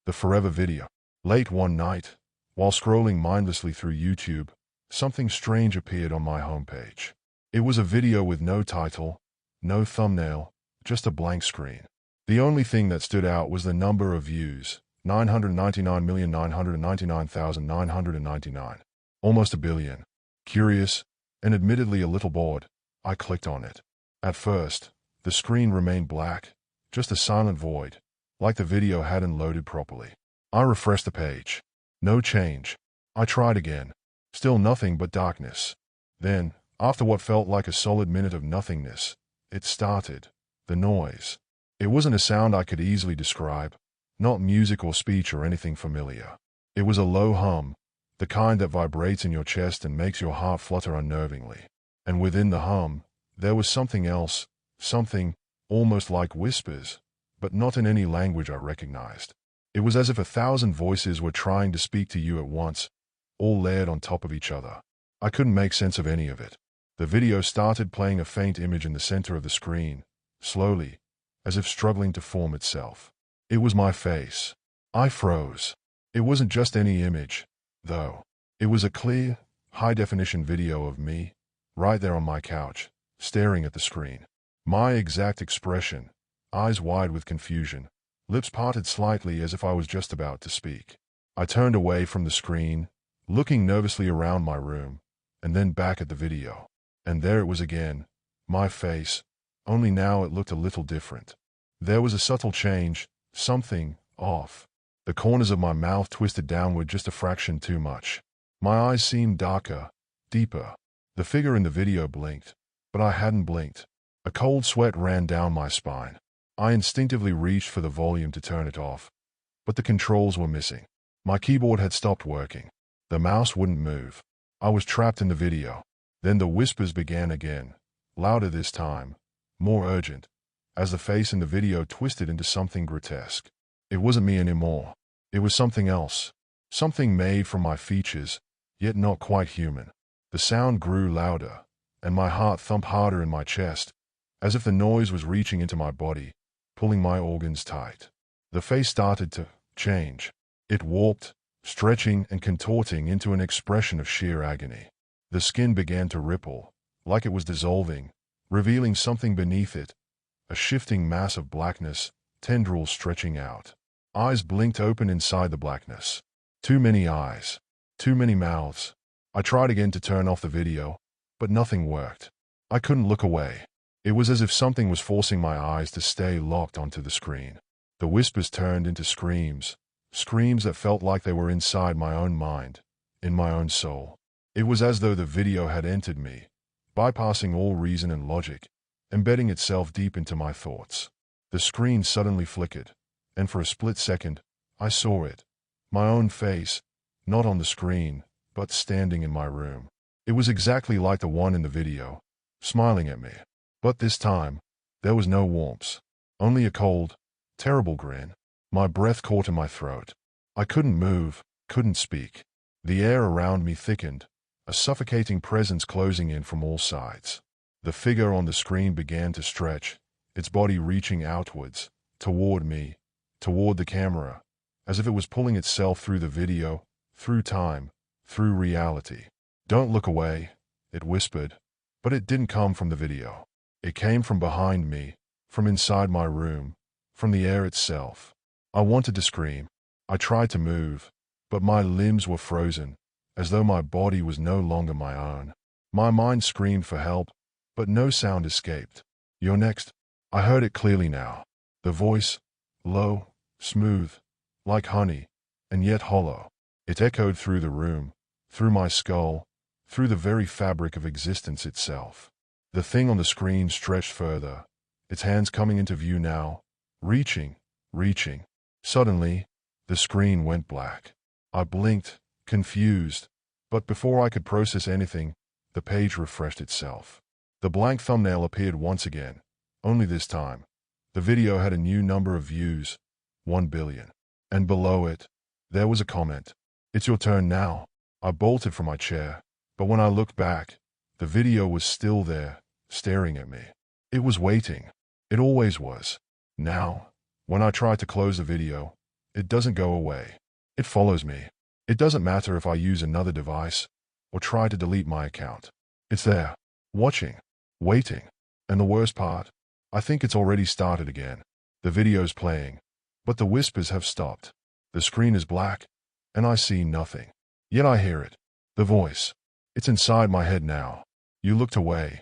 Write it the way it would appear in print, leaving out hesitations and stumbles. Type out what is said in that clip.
The forever video. Late one night, while scrolling mindlessly through YouTube, something strange appeared on my homepage. It was a video with no title, no thumbnail, just a blank screen. The only thing that stood out was the number of views, 999,999,999. Almost a billion. Curious, and admittedly a little bored, I clicked on it. At first, the screen remained black, just a silent void, like the video hadn't loaded properly. I refreshed the page. No change. I tried again. Still nothing but darkness. Then, after what felt like a solid minute of nothingness, it started. The noise. It wasn't a sound I could easily describe, not music or speech or anything familiar. It was a low hum, the kind that vibrates in your chest and makes your heart flutter unnervingly. And within the hum, there was something else, something almost like whispers, but not in any language I recognized. It was as if 1,000 voices were trying to speak to you at once, all layered on top of each other. I couldn't make sense of any of it. The video started playing a faint image in the center of the screen, slowly, as if struggling to form itself. It was my face. I froze. It wasn't just any image, though. It was a clear, high-definition video of me, right there on my couch, staring at the screen. My exact expression, eyes wide with confusion, lips parted slightly as if I was just about to speak. I turned away from the screen, looking nervously around my room, and then back at the video. And there it was again, my face, only now it looked a little different. There was a subtle change, something off. The corners of my mouth twisted downward just a fraction too much. My eyes seemed darker, deeper. The figure in the video blinked, but I hadn't blinked. A cold sweat ran down my spine. I instinctively reached for the volume to turn it off, but the controls were missing. My keyboard had stopped working. The mouse wouldn't move. I was trapped in the video. Then the whispers began again, louder this time, more urgent, as the face in the video twisted into something grotesque. It wasn't me anymore. It was something else, something made from my features, yet not quite human. The sound grew louder, and my heart thumped harder in my chest, as if the noise was reaching into my body, pulling my organs tight. The face started to change. It warped, stretching and contorting into an expression of sheer agony. The skin began to ripple, like it was dissolving, revealing something beneath it, a shifting mass of blackness, tendrils stretching out. Eyes blinked open inside the blackness. Too many eyes. Too many mouths. I tried again to turn off the video, but nothing worked. I couldn't look away. It was as if something was forcing my eyes to stay locked onto the screen. The whispers turned into screams, screams that felt like they were inside my own mind, in my own soul. It was as though the video had entered me, bypassing all reason and logic, embedding itself deep into my thoughts. The screen suddenly flickered, and for a split second, I saw it. My own face, not on the screen, but standing in my room. It was exactly like the one in the video, smiling at me. But this time, there was no warmth, only a cold, terrible grin. My breath caught in my throat. I couldn't move, couldn't speak. The air around me thickened, a suffocating presence closing in from all sides. The figure on the screen began to stretch, its body reaching outwards, toward me, toward the camera, as if it was pulling itself through the video, through time, through reality. "Don't look away," it whispered, but it didn't come from the video. It came from behind me, from inside my room, from the air itself. I wanted to scream. I tried to move, but my limbs were frozen, as though my body was no longer my own. My mind screamed for help, but no sound escaped. "You're next." I heard it clearly now. The voice, low, smooth, like honey, and yet hollow. It echoed through the room, through my skull, through the very fabric of existence itself. The thing on the screen stretched further, its hands coming into view now, reaching, reaching. Suddenly, the screen went black. I blinked, confused, but before I could process anything, the page refreshed itself. The blank thumbnail appeared once again, only this time. The video had a new number of views, 1 billion. And below it, there was a comment. "It's your turn now." I bolted from my chair, but when I looked back, the video was still there, staring at me. It was waiting. It always was. Now, when I tried to close the video, It doesn't go away. It follows me. It doesn't matter if I use another device or try to delete my account. It's there, watching, waiting. And the worst part, I think it's already started again. The video's playing, but the whispers have stopped. The screen is black, and I see nothing. Yet I hear it. The voice. It's inside my head now. You looked away.